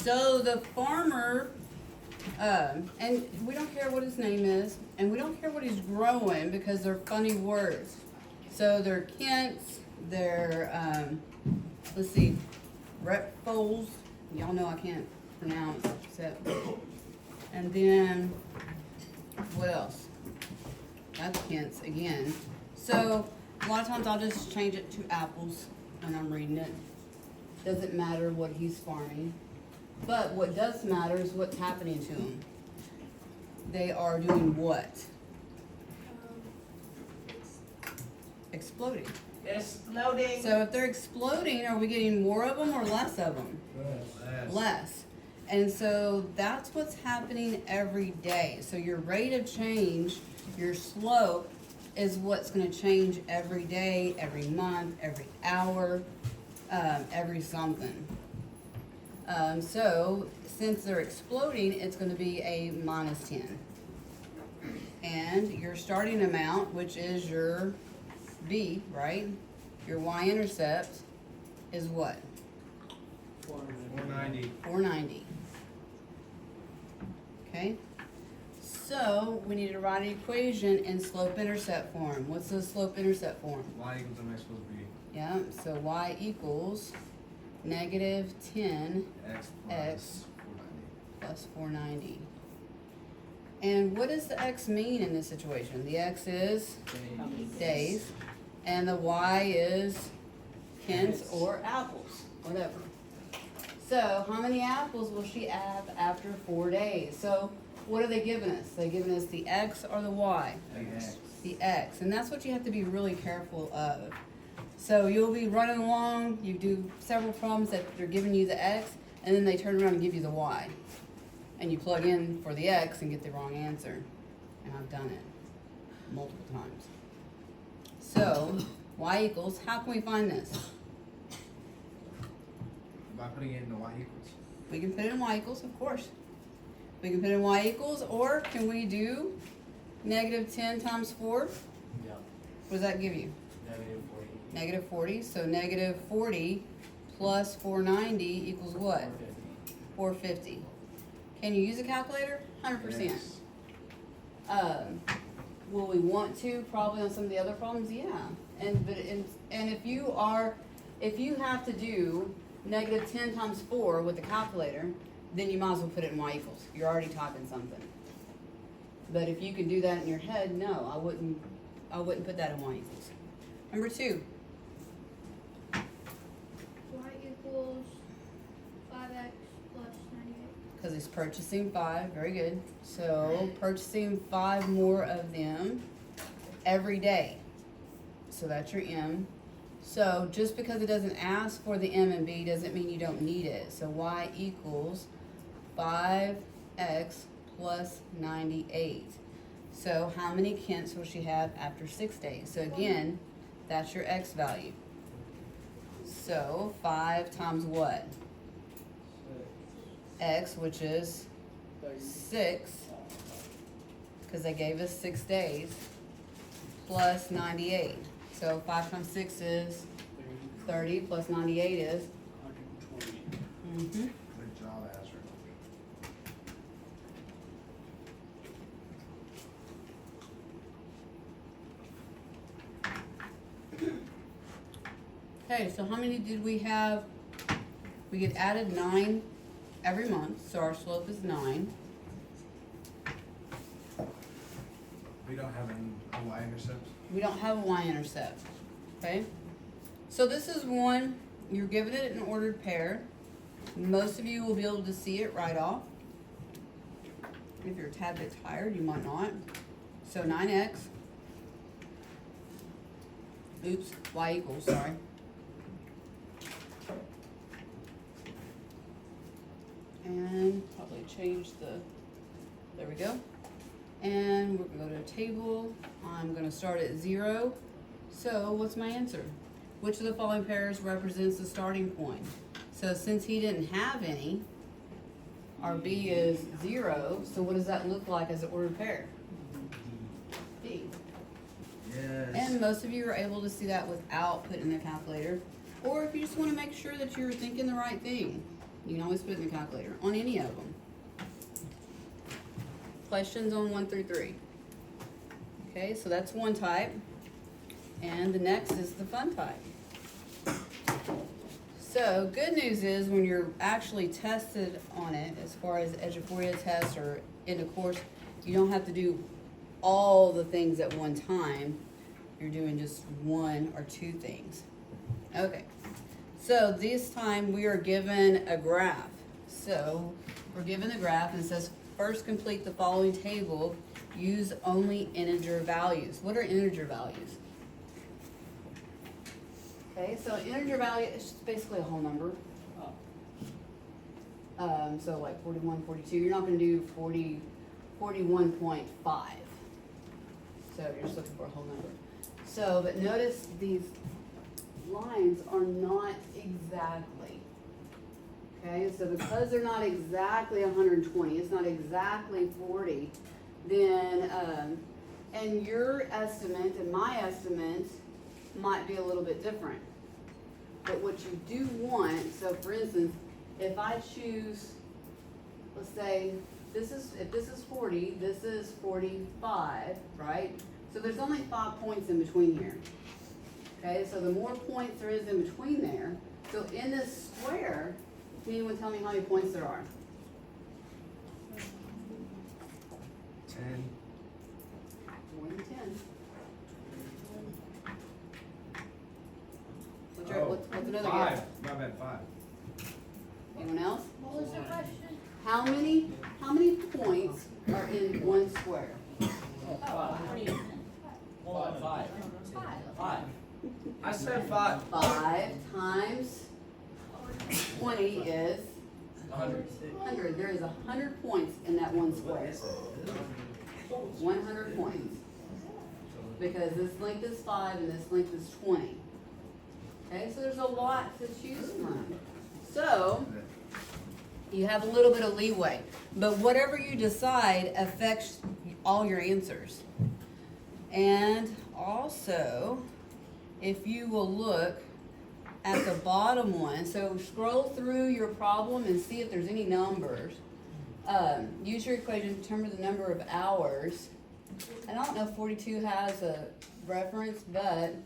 So the farmer, and we don't care what his name is, and we don't care what he's growing because they're funny words. So they're Kents, they're, let's see, Repfoles. Y'all know I can't pronounce, and then, what else? That's Kent's again. So a lot of times I'll just change it to apples when I'm reading it. Doesn't matter what he's farming. But what does matter is what's happening to them. They are doing what? Exploding. Exploding. So if they're exploding, are we getting more of them or less of them? Less. And so that's what's happening every day. So your rate of change, your slope, is what's going to change every day, every month, every hour, every something. So since they're exploding, it's going to be a minus 10. And your starting amount, which is your B, right? Your y-intercept is what? 490. 490. Okay? So we need to write an equation in slope-intercept form. What's the slope-intercept form? Y equals mx plus b. Yeah, so y equals negative 10 X X plus 490. plus 490. And what does the x mean in this situation? The x is days, and the y is Kents or apples, whatever. So how many apples will she have after 4 days? So what are they giving us? They're giving us the x or the y? X. The x, and that's what you have to be really careful of. So you'll be running along, you do several problems that they're giving you the x, and then they turn around and give you the y. And you plug in for the x and get the wrong answer. And I've done it multiple times. So, y equals, how can we find this? By putting it in the y equals. We can put it in y equals, of course. We can put it in y equals, or can we do negative 10 times 4? Yeah, What does that give you? negative 40. Negative 40. So negative 40 plus 490 equals what? 450. Can you use a calculator? 100%. Yes. Will we want to? Probably on some of the other problems, yeah. And if you have to do negative 10 times 4 with the calculator, then you might as well put it in y equals. You're already typing something. But if you can do that in your head, no, I wouldn't put that in y equals. Number 2. Y equals 5x plus 98. Because he's purchasing 5, very good. So purchasing 5 more of them every day. So that's your M. So just because it doesn't ask for the M and B doesn't mean you don't need it. So y equals 5x plus 98. So how many Kents will she have after 6 days? So again, that's your x value. So 5 times what? X, which is 6, because they gave us 6 days, plus 98. So 5 times 6 is 30, plus 98 is? 120. Mm-hmm. Good job, Azra. Okay, so how many did we have? We get added 9 every month, so our slope is 9. We don't have a y-intercept. We don't have a y-intercept, okay? So this is one, you're giving it an ordered pair. Most of you will be able to see it right off. If you're a tad bit tired, you might not. So 9x, oops, y equals, sorry. And probably change there we go. And we're gonna go to a table. I'm gonna start at 0. So what's my answer? Which of the following pairs represents the starting point? So since he didn't have any, our B is 0. So what does that look like as an ordered pair? B. Yes. And most of you are able to see that without putting in a calculator. Or if you just want to make sure that you're thinking the right thing. You can always put it in the calculator, on any of them. Questions on 1 through 3? Okay, so that's one type. And the next is the fun type. So, good news is when you're actually tested on it, as far as Eduforia tests or in the course, you don't have to do all the things at one time. You're doing just one or two things. Okay, so this time we are given a graph. So, we're given a graph and it says, first complete the following table, use only integer values. What are integer values? Okay, so integer value is just basically a whole number. So like 41, 42, you're not gonna do 41.5. So you're just looking for a whole number. So, but notice these lines are not exactly. Okay, so because they're not exactly 120, it's not exactly 40, then, and your estimate and my estimate might be a little bit different. But what you do want, so for instance, if I choose, let's say, if this is 40, this is 45, right? So there's only 5 points in between here. Okay, so the more points there is in between there, so in this square, can anyone tell me how many points there are? 10. More than 10. What's another guess? 5. My bad, 5. Anyone else? What was the question? How many points are in one square? Five. Five. I said 5. 5 times 20 is 100. 100. There is 100 points in that one square. 100 points. Because this length is 5 and this length is 20. Okay, so there's a lot to choose from. So, you have a little bit of leeway. But whatever you decide affects all your answers. And also, if you will look at the bottom one, so scroll through your problem and see if there's any numbers. Use your equation to determine the number of hours. And I don't know if 42 has a reference, but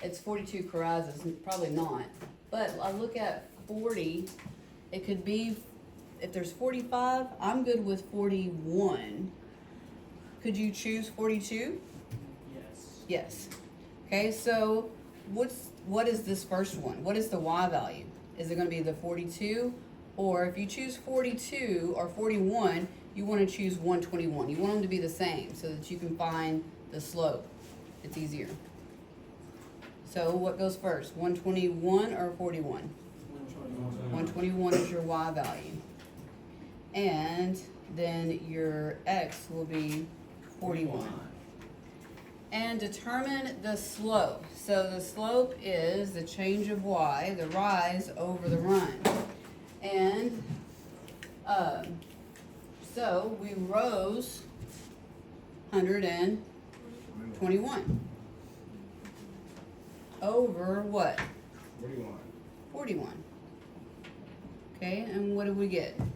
it's 42 carazes, probably not. But I look at 40, it could be, if there's 45, I'm good with 41. Could you choose 42? Yes. Yes. Okay, so what is this first one? What is the y value? Is it going to be the 42? Or if you choose 42 or 41, you want to choose 121. You want them to be the same so that you can find the slope. It's easier. So what goes first, 121 or 41? 121 is your y value. And then your x will be 41. And determine the slope. So the slope is the change of y, the rise over the run. And so we rose 121 over what? 41. 41. Okay, and what did we get? 21.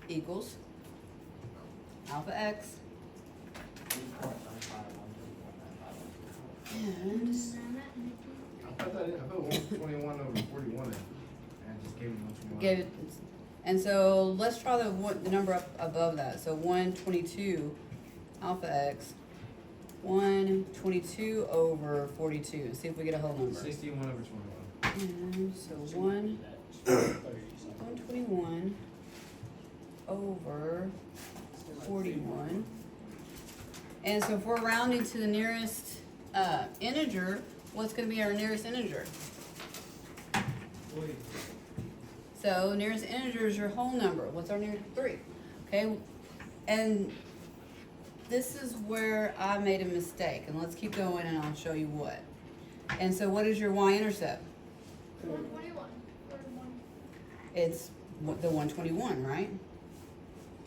Equals alpha x. And I put 121 over 41 and just gave him 121. get it. And so let's try the number up above that. So 122 alpha x. 122 over 42. See if we get a whole number. 61 over 21. And so 121 over 41. And so if we're rounding to the nearest integer, what's going to be our nearest integer? So nearest integer is your whole number. What's our nearest? 3. Okay, and this is where I made a mistake. And let's keep going and I'll show you what. And so what is your y-intercept? 121. Or 1. It's the 121, right?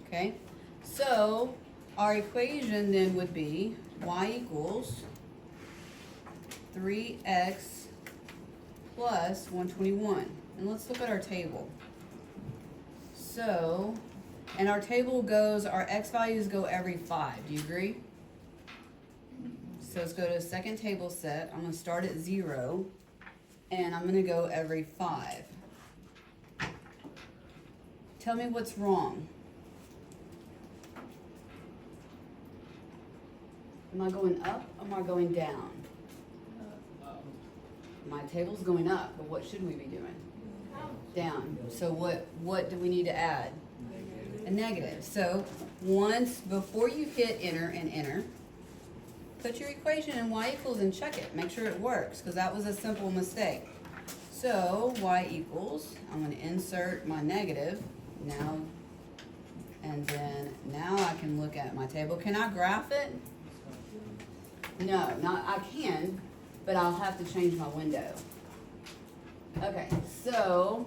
Okay, so our equation then would be y equals 3x plus 121. And let's look at our table. So, and our table goes, our x values go every 5. Do you agree? So let's go to the second table set. I'm gonna start at 0, and I'm gonna go every 5. Tell me what's wrong. Am I going up or am I going down? My table's going up, but what should we be doing? Down. So what do we need to add? A negative. So once, before you hit enter and enter, put your equation in y equals and check it. Make sure it works, because that was a simple mistake. So y equals, I'm going to insert my negative now, and then now I can look at my table. Can I graph it? No, not, I can, but I'll have to change my window. Okay, so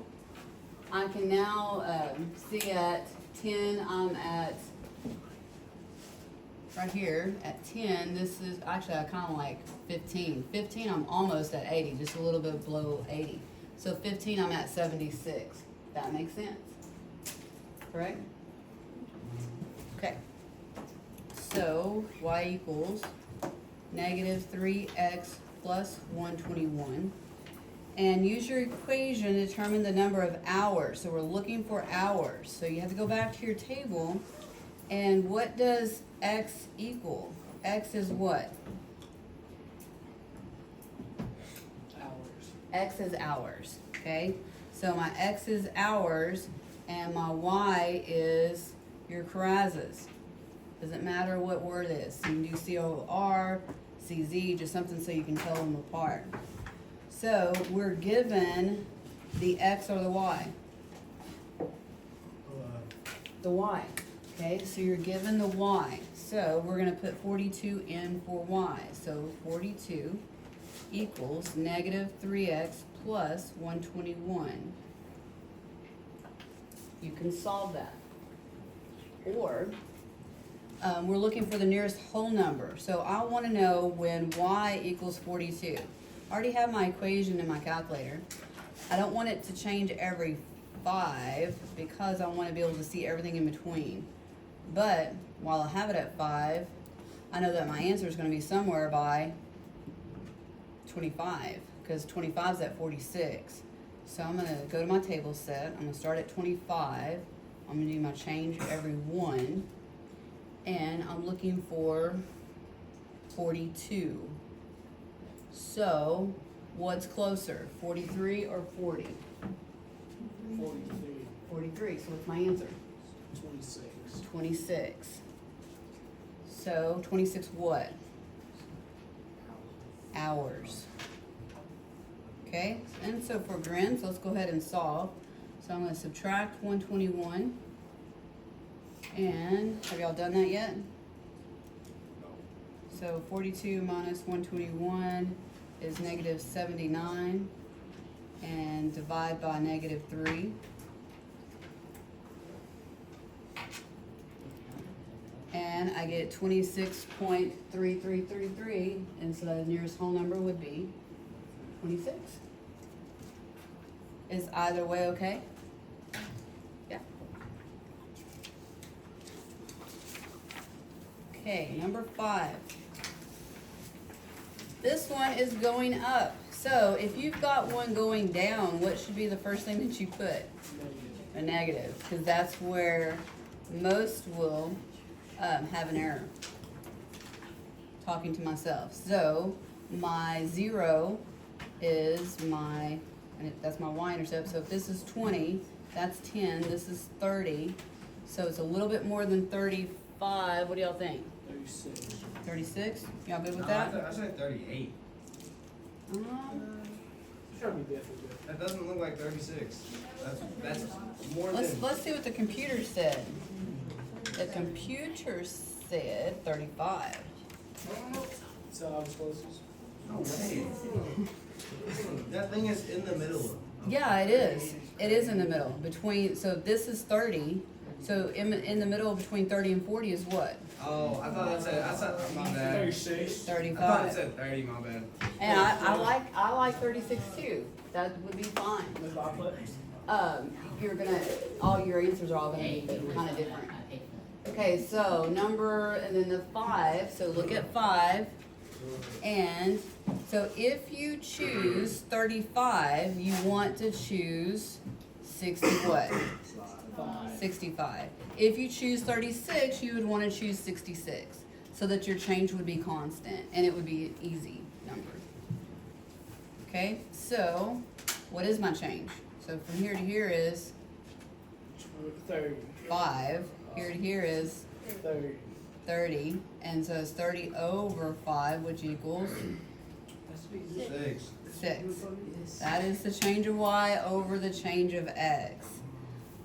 I can now see at 10, I'm at, right here, at 10, this is, actually I kind of like 15. 15, I'm almost at 80, just a little bit below 80. So 15, I'm at 76. That makes sense, correct? Okay, so y equals negative 3x plus 121. And use your equation to determine the number of hours. So we're looking for hours. So you have to go back to your table. And what does x equal? X is what? Hours. X is hours, okay? So my x is hours, and my y is your carazes. Doesn't matter what word it is. You can do C-O-R, C-Z, just something so you can tell them apart. So we're given the x or the y? The y, okay? So you're given the y. So we're gonna put 42 in for y. So 42 equals negative 3x plus 121. You can solve that. Or we're looking for the nearest whole number. So I want to know when y equals 42. I already have my equation in my calculator. I don't want it to change every 5 because I want to be able to see everything in between. But while I have it at 5, I know that my answer is going to be somewhere by 25, because 25 is at 46. So I'm going to go to my table set. I'm going to start at 25. I'm going to do my change every 1. And I'm looking for 42. So what's closer, 43 or 40? 43. 43. So what's my answer? 26. 26. So 26 what? Hours. Okay, and so for grins, let's go ahead and solve. So I'm going to subtract 121. And have y'all done that yet? So 42 minus 121 is negative 79. And divide by negative 3. And I get 26.3333, and so the nearest whole number would be 26. Is either way okay? Yeah. Okay, number 5. This one is going up. So if you've got one going down, what should be the first thing that you put? A negative, because that's where most will have an error. Talking to myself. So my 0 is my, and that's my y-intercept. So if this is 20, that's 10. This is 30. So it's a little bit more than 35. What do y'all think? 36. 36? Y'all good with No, that? I said 38. Trying to be different. That doesn't look like 36. That's more Let's than. see what the computer said. The computer said 35. So I was closest. No way. That thing is in the middle. Yeah, it is. It is in the middle between. So this is 30. So in the middle between 30 and 40 is what? Oh, I thought that said, my bad. 36. I thought 35. it said 30, my bad. And I like 36 too. That would be fine. That's what I put. You're gonna, all your answers are all gonna be kind of different. Okay, so number, and then the 5, so look at 5. And so if you choose 35, you want to choose 60 what? 65. If you choose 36, you would want to choose 66, so that your change would be constant, and it would be an easy number. Okay, so what is my change? So from here to here is 30. 5, here to here is 30. 30, and so it's 30 over 5, which equals 6. 6. That is the change of y over the change of x.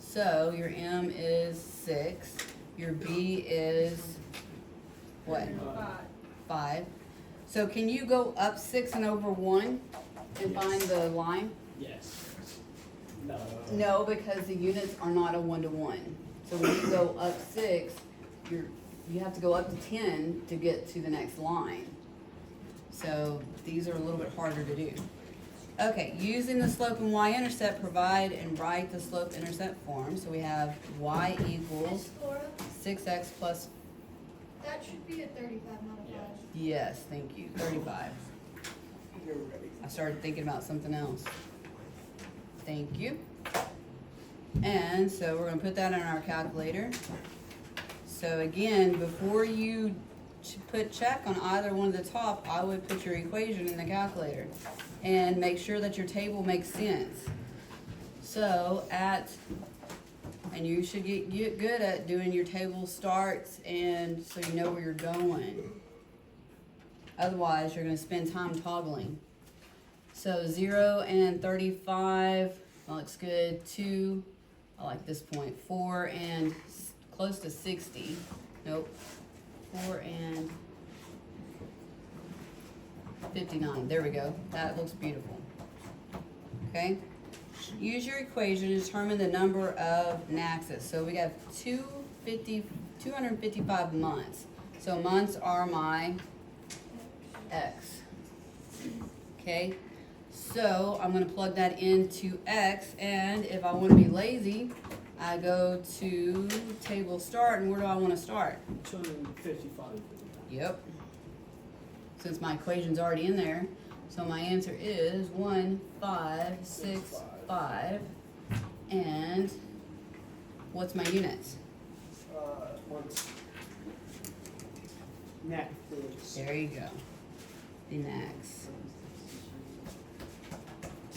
So your m is 6, your b is what? 5. So can you go up 6 and over 1 and find the line? Yes. No. No, because the units are not a 1-to-1. So when you go up 6, you have to go up to 10 to get to the next line. So these are a little bit harder to do. Okay, using the slope and y-intercept, provide and write the slope-intercept form. So we have y equals Miss Laura, 6x plus, that should be a 35, not a 5. yes, thank you, 35. You're ready. I started thinking about something else. Thank you. And so we're gonna put that in our calculator. So again, before you put check on either one of the top, I would put your equation in the calculator and make sure that your table makes sense. So and you should get good at doing your table starts and so you know where you're going. Otherwise, you're gonna spend time toggling. So 0 and 35, that looks good. 2, I like this point. 4 and close to 60. Nope. 4 and 59. There we go. That looks beautiful. Okay. Use your equation to determine the number of axes. So we have 255 months. So months are my x. Okay. So I'm going to plug that into x, and if I want to be lazy, I go to table start, and where do I want to start? 255. Yep. Since my equation's already in there. So my answer is 1, 5, 6, 5. And what's my units? Once. Neck, please. There you go. The max.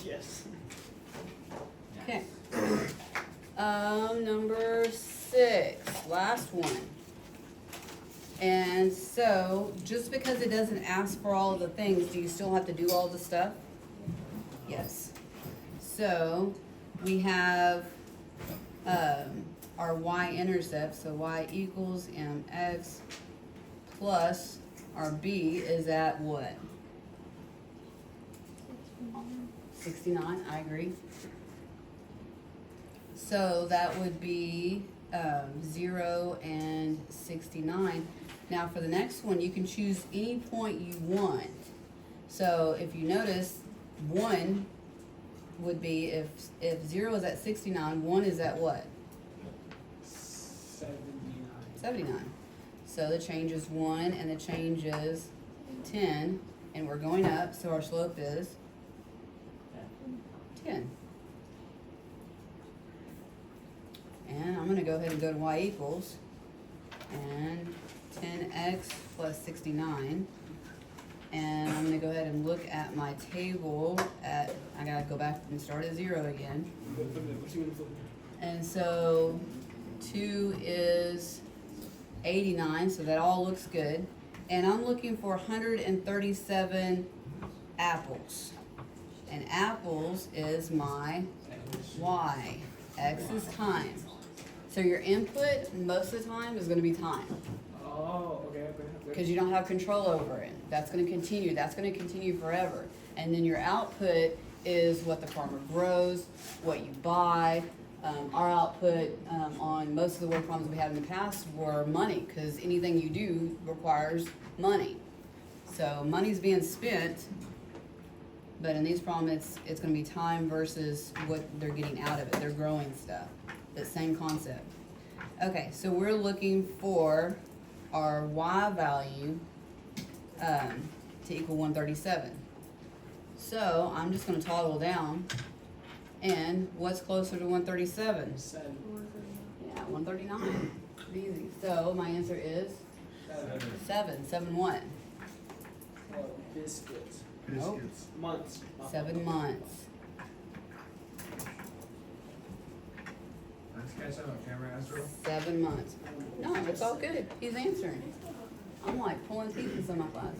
Yes. Okay. Number 6, last one. And so, just because it doesn't ask for all of the things, do you still have to do all the stuff? Yes. So, we have our y-intercept, so y equals mx plus our b is at what? 69, I agree. So that would be 0 and 69. Now for the next one, you can choose any point you want. So if you notice, 1 would be, if 0 is at 69, 1 is at what? 79. 79. So the change is 1 and the change is 10, and we're going up, so our slope is 10. And I'm going to go ahead and go to y equals, and 10x plus 69. And I'm going to go ahead and look at my table at, I got to go back and start at 0 again. And so 2 is 89, so that all looks good. And I'm looking for 137 apples. And apples is my y. X is time. So your input most of the time is going to be time. Oh, okay. Because you don't have control over it. That's going to continue. That's going to continue forever. And then your output is what the farmer grows, what you buy, Our output, on most of the work problems we had in the past were money, cause anything you do requires money. So money's being spent, but in these problems, it's gonna be time versus what they're getting out of it. They're growing stuff. The same concept. Okay, so we're looking for our Y value, to equal 137. So I'm just gonna toggle down, and what's closer to 137? 7. Yeah, 139. Easy. So my answer is 7. 7 what? Well, biscuits. Nope. Biscuits. Months. 7 months. Let's catch up on camera, Astro. 7 months. No, it's all good. He's answering. I'm like pulling teeth in some of my classes.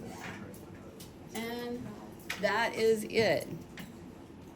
And that is it.